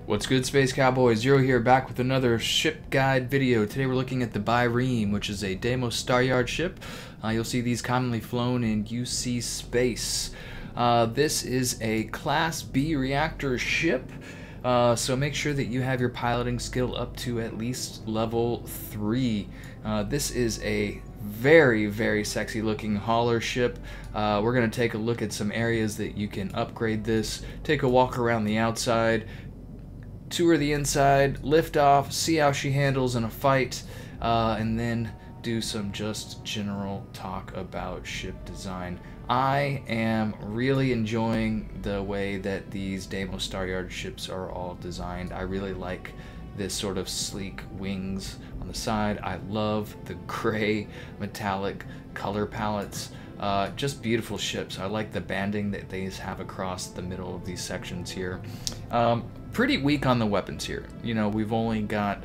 What's good, Space Cowboys? Zero here, back with another ship guide video. Today we're looking at the Bireme, which is a Deimos Shipyards ship. You'll see these commonly flown in UC space. This is a Class B reactor ship, so make sure that you have your piloting skill up to at least level 3. This is a very sexy looking hauler ship. We're going to take a look at some areas that you can upgrade this, take a walk around the outside, tour the inside, lift off, see how she handles in a fight, and then do some just general talk about ship design. I am really enjoying the way that these Deimos Shipyards ships are all designed. I really like this sort of sleek wings on the side. I love the gray metallic color palettes. Just beautiful ships. I like the banding that they have across the middle of these sections here. Pretty weak on the weapons here. You know, we've only got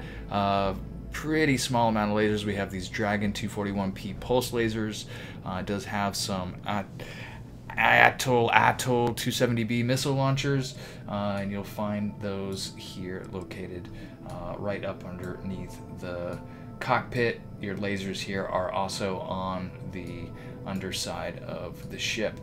pretty small amount of lasers. We have these Dragon 241P pulse lasers. It does have some Atoll 270B missile launchers, and you'll find those here located right up underneath the cockpit. Your lasers here are also on the underside of the ship.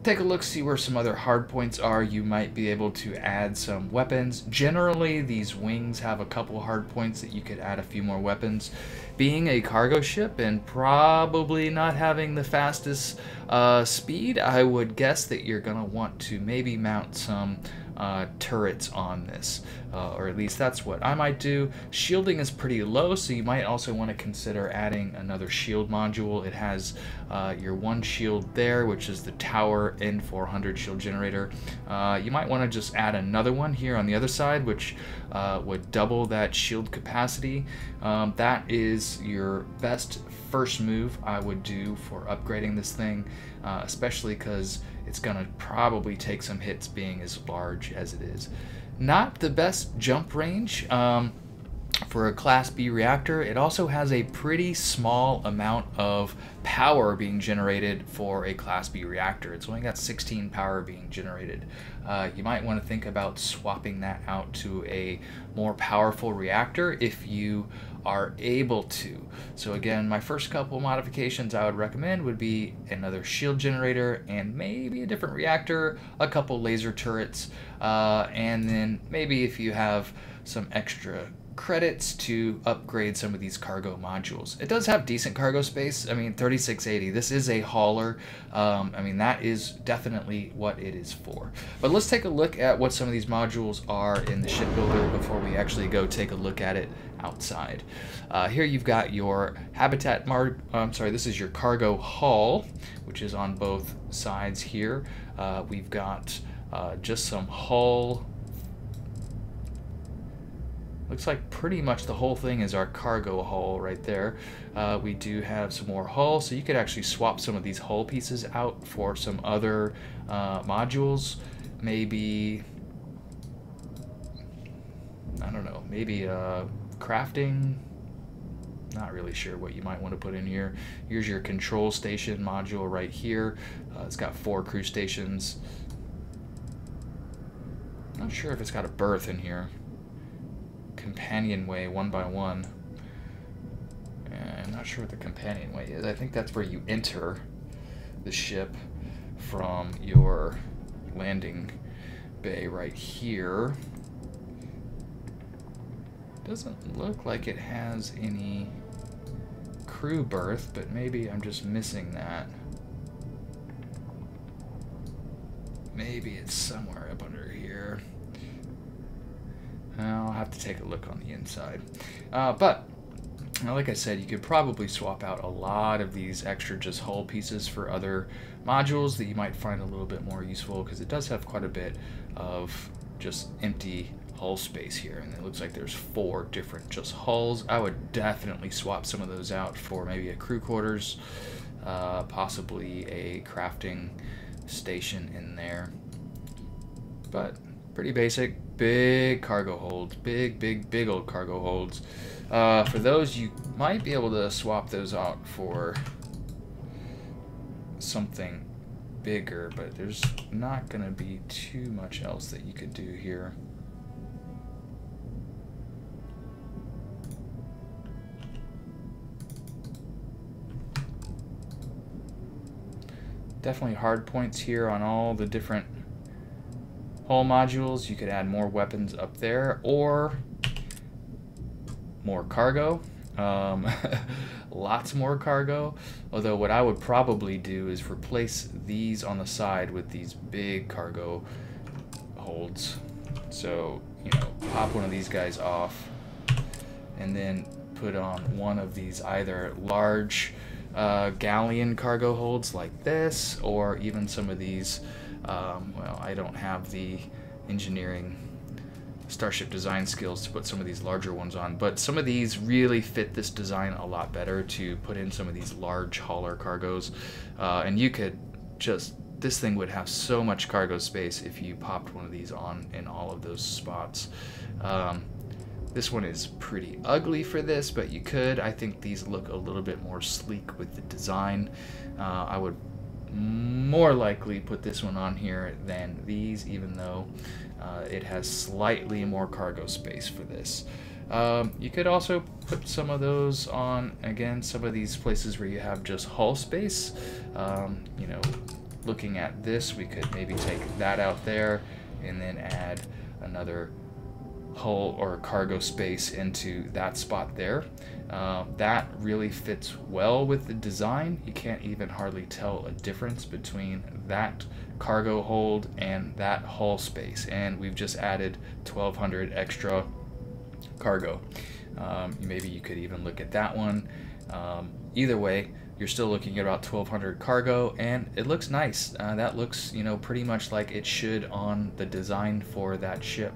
Take a look, see where some other hard points are. You might be able to add some weapons. Generally, these wings have a couple hard points that you could add a few more weapons. Being a cargo ship and probably not having the fastest speed, I would guess that you're going to want to maybe mount some turrets on this, or at least that's what I might do. Shielding is pretty low, so you might also want to consider adding another shield module. It has your one shield there, which is the tower N400 shield generator. You might want to just add another one here on the other side, which would double that shield capacity. That is your best first move I would do for upgrading this thing, especially because it's going to probably take some hits being as large as it is. Not the best jump range for a Class B reactor. It also has a pretty small amount of power being generated for a Class B reactor. It's only got 16 power being generated. You might want to think about swapping that out to a more powerful reactor if you are able to. So again, my first couple modifications I would recommend would be another shield generator and maybe a different reactor, a couple laser turrets, and then maybe if you have some extra credits to upgrade some of these cargo modules. It does have decent cargo space. I mean, 3680. This is a hauler. I mean, that is definitely what it is for. But let's take a look at what some of these modules are in the shipbuilder before we actually go take a look at it outside. Here you've got your habitat this is your cargo hull, which is on both sides here. We've got just some hull. Looks like pretty much the whole thing is our cargo hull right there. We do have some more hull, so you could actually swap some of these hull pieces out for some other modules. Maybe, I don't know, maybe crafting. Not really sure what you might want to put in here. Here's your control station module right here. It's got 4 crew stations. Not sure if it's got a berth in here. Companionway 1x1. I'm not sure what the companionway is. I think that's where you enter the ship from your landing bay right here. Doesn't look like it has any crew berth, but maybe I'm just missing that. Maybe it's somewhere up under here. I'll have to take a look on the inside. But like I said, you could probably swap out a lot of these extra just hull pieces for other modules that you might find a little bit more useful, because it does have quite a bit of just empty hull space here, and it looks like there's 4 different just hulls. I would definitely swap some of those out for maybe a crew quarters, possibly a crafting station in there. But pretty basic. Big cargo holds, big old cargo holds. For those, you might be able to swap those out for something bigger, but there's not going to be too much else that you could do here. Definitely hard points here on all the different hull modules. You could add more weapons up there or more cargo. Lots more cargo. Although what I would probably do is replace these on the side with these big cargo holds. So, you know, pop one of these guys off and then put on one of these either large galleon cargo holds like this, or even some of these, well, I don't have the engineering starship design skills to put some of these larger ones on, but some of these really fit this design a lot better to put in some of these large hauler cargos. And you could just, this thing would have so much cargo space if you popped one of these on in all of those spots. This one is pretty ugly for this, but you could. I think these look a little bit more sleek with the design. I would more likely put this one on here than these, even though it has slightly more cargo space for this. You could also put some of those on, again, some of these places where you have just hull space. You know, looking at this, we could maybe take that out there and then add another hull or cargo space into that spot there. That really fits well with the design. You can't even hardly tell a difference between that cargo hold and that hull space, and we've just added 1,200 extra cargo. Maybe you could even look at that one. Either way, you're still looking at about 1,200 cargo, and it looks nice. That looks, you know, pretty much like it should on the design for that ship.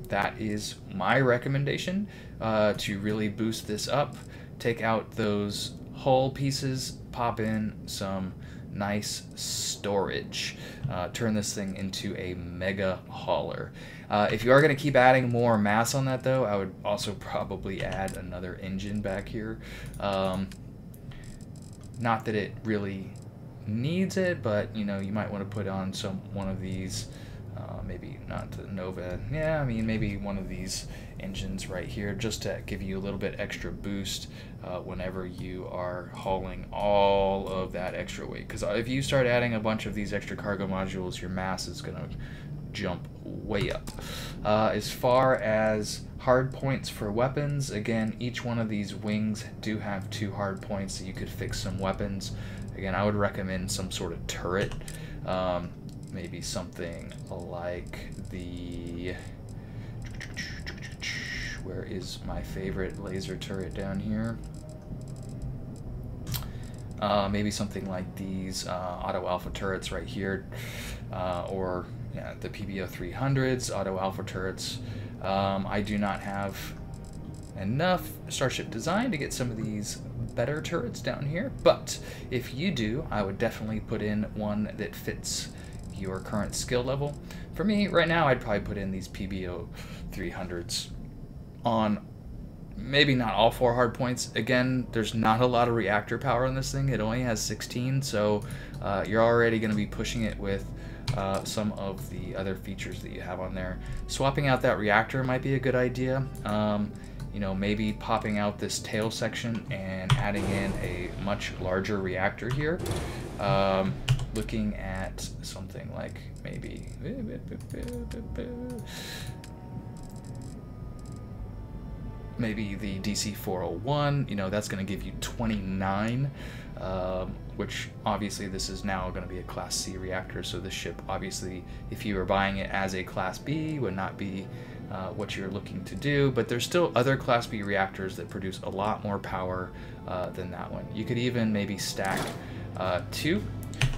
That is my recommendation to really boost this up. Take out those hull pieces, pop in some nice storage. Turn this thing into a mega hauler. If you are going to keep adding more mass on that, though, I would also probably add another engine back here. Not that it really needs it, but you know, you might want to put on one of these. Maybe not the Nova. Yeah, I mean, maybe one of these engines right here, just to give you a little bit extra boost whenever you are hauling all of that extra weight. Because if you start adding a bunch of these extra cargo modules, your mass is going to jump way up. As far as hard points for weapons, again, each one of these wings do have 2 hard points that you could fix some weapons. Again, I would recommend some sort of turret. Maybe something like the, where is my favorite laser turret down here? Maybe something like these auto alpha turrets right here, or yeah, the PBO-300s, auto alpha turrets. I do not have enough starship design to get some of these better turrets down here, but if you do, I would definitely put in one that fits your current skill level. For me, right now, I'd probably put in these PBO-300s on maybe not all 4 hard points. Again, there's not a lot of reactor power on this thing. It only has 16, so you're already going to be pushing it with some of the other features that you have on there. Swapping out that reactor might be a good idea. You know, maybe popping out this tail section and adding in a much larger reactor here. Looking at something like maybe the DC-401, you know, that's going to give you 29, which obviously this is now going to be a Class C reactor, so this ship, obviously, if you were buying it as a Class B, would not be what you're looking to do, but there's still other Class B reactors that produce a lot more power than that one. You could even maybe stack 2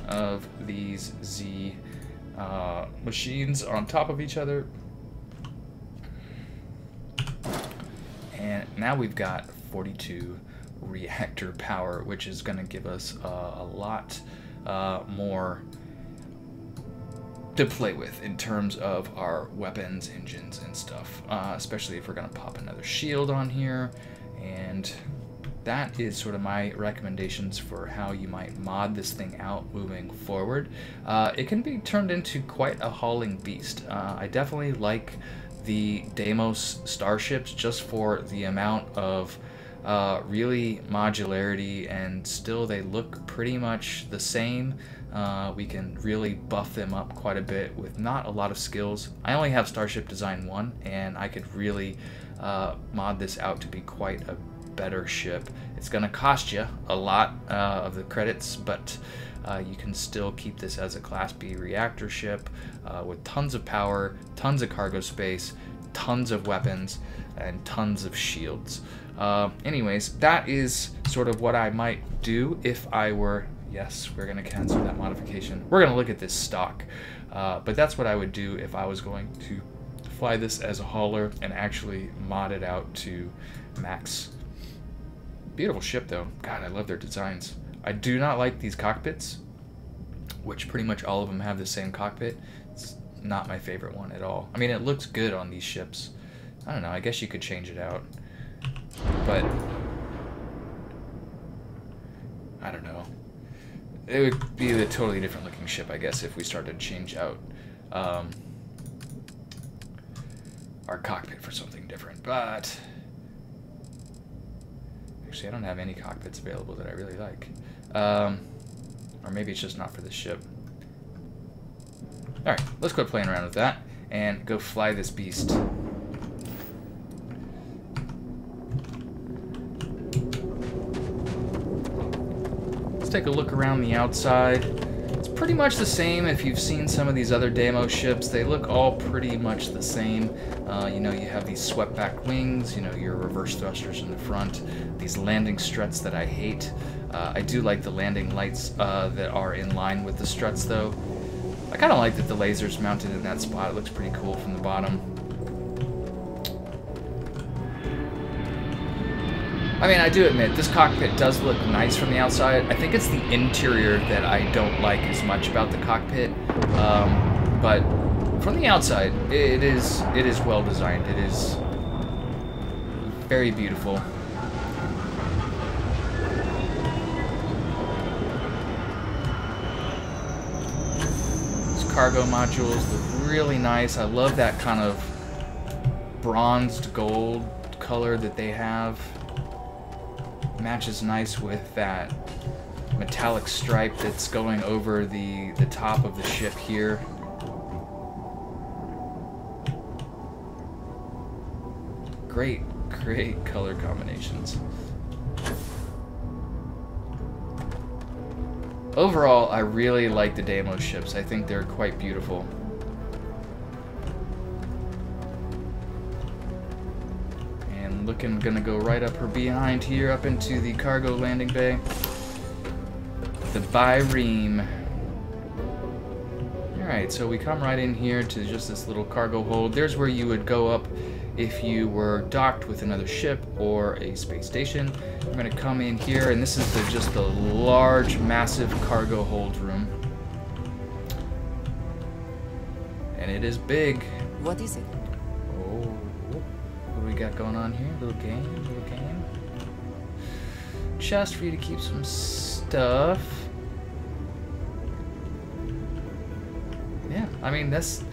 of these Z machines on top of each other. And now we've got 42 reactor power, which is going to give us a lot more to play with in terms of our weapons, engines, and stuff. Especially if we're going to pop another shield on here. And that is sort of my recommendations for how you might mod this thing out moving forward. It can be turned into quite a hauling beast. I definitely like the Deimos starships just for the amount of really modularity, and still they look pretty much the same. We can really buff them up quite a bit with not a lot of skills. I only have Starship Design 1, and I could really mod this out to be quite a better ship. It's going to cost you a lot of the credits, but you can still keep this as a Class B reactor ship with tons of power, tons of cargo space, tons of weapons, and tons of shields. Anyways, that is sort of what I might do if I were... Yes, we're going to cancel that modification. We're going to look at this stock. But that's what I would do if I was going to fly this as a hauler and actually mod it out to max. Beautiful ship, though. God, I love their designs. I do not like these cockpits, which pretty much all of them have the same cockpit. It's not my favorite one at all. I mean, it looks good on these ships. I don't know, I guess you could change it out. But I don't know. It would be a totally different looking ship, I guess, if we started to change out our cockpit for something different. But actually, I don't have any cockpits available that I really like. Or maybe it's just not for this ship. Alright, let's quit playing around with that and go fly this beast. Let's take a look around the outside. It's pretty much the same if you've seen some of these other Deimos ships. They look all pretty much the same. You know, you have these swept back wings, you know, your reverse thrusters in the front, these landing struts that I hate. I do like the landing lights that are in line with the struts, though. I kind of like that the laser's mounted in that spot. It looks pretty cool from the bottom. I mean, I do admit, this cockpit does look nice from the outside. I think it's the interior that I don't like as much about the cockpit. But from the outside, it is well designed. It is very beautiful. These cargo modules look really nice. I love that kind of bronzed gold color that they have. Matches nice with that metallic stripe that's going over the top of the ship here. Great color combinations. Overall, I really like the Deimos ships. I think they're quite beautiful. Gonna go right up her behind here, up into the cargo landing bay. The Bireme. Alright, so we come right in here to just this little cargo hold. There's where you would go up if you were docked with another ship or a space station. I'm gonna come in here, and this is just the large, massive cargo hold room. And it is big. What is it? What do we got going on here? Little game. Chest for you to keep some stuff. Yeah, I mean, this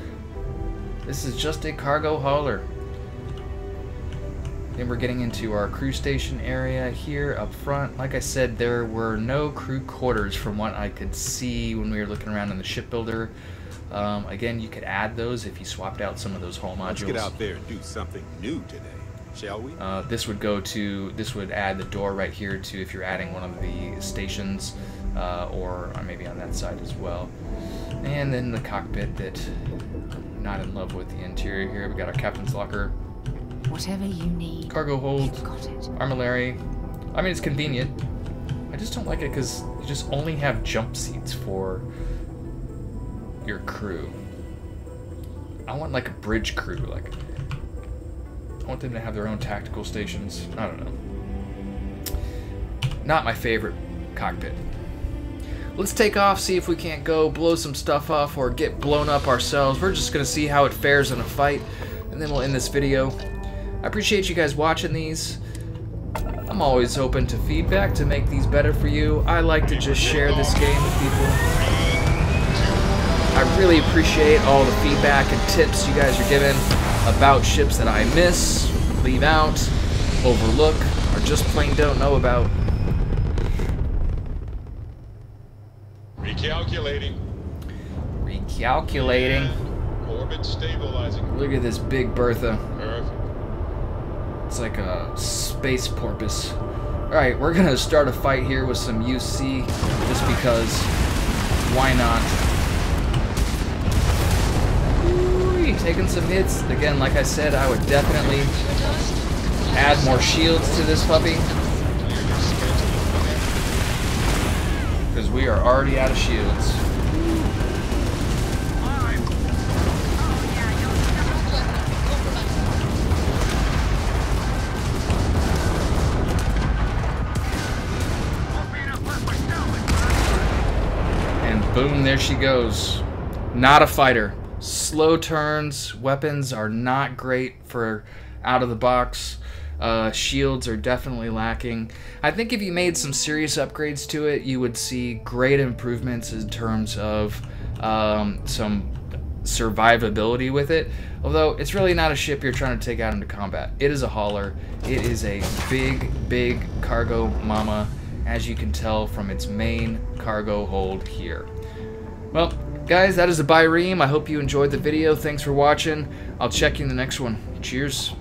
is just a cargo hauler. Then we're getting into our crew station area here up front. Like I said, there were no crew quarters from what I could see when we were looking around in the shipbuilder. Again, you could add those if you swapped out some of those hull modules. Let's get out there and do something new today, shall we? This would add the door right here to if you're adding one of the stations, or maybe on that side as well. And then the cockpit that I'm not in love with the interior here. We got our captain's locker. Whatever you need. Cargo hold. You've got it. Armillary. I mean, it's convenient. I just don't like it because you just only have jump seats for your crew. I want like a bridge crew, like I want them to have their own tactical stations. I don't know. Not my favorite cockpit. Let's take off, see if we can't go blow some stuff off or get blown up ourselves. We're just gonna see how it fares in a fight, and then we'll end this video. I appreciate you guys watching these. I'm always open to feedback to make these better for you. I like to just share this game with people. I really appreciate all the feedback and tips you guys are giving about ships that I miss, leave out, overlook, or just plain don't know about. Recalculating. Recalculating. And orbit stabilizing. Look at this big Bertha. Perfect. It's like a space porpoise. Alright, we're gonna start a fight here with some UC, just because. Why not? Ooh, taking some hits. Again, like I said, I would definitely add more shields to this puppy, because we are already out of shields. And boom, there she goes. Not a fighter. Slow turns, weapons are not great for out of the box. Shields are definitely lacking. I think if you made some serious upgrades to it, you would see great improvements in terms of some survivability with it. Although it's really not a ship you're trying to take out into combat. It is a hauler. It is a big, big cargo mama, as you can tell from its main cargo hold here. Well, guys, that is the Bireme. I hope you enjoyed the video. Thanks for watching. I'll check you in the next one. Cheers.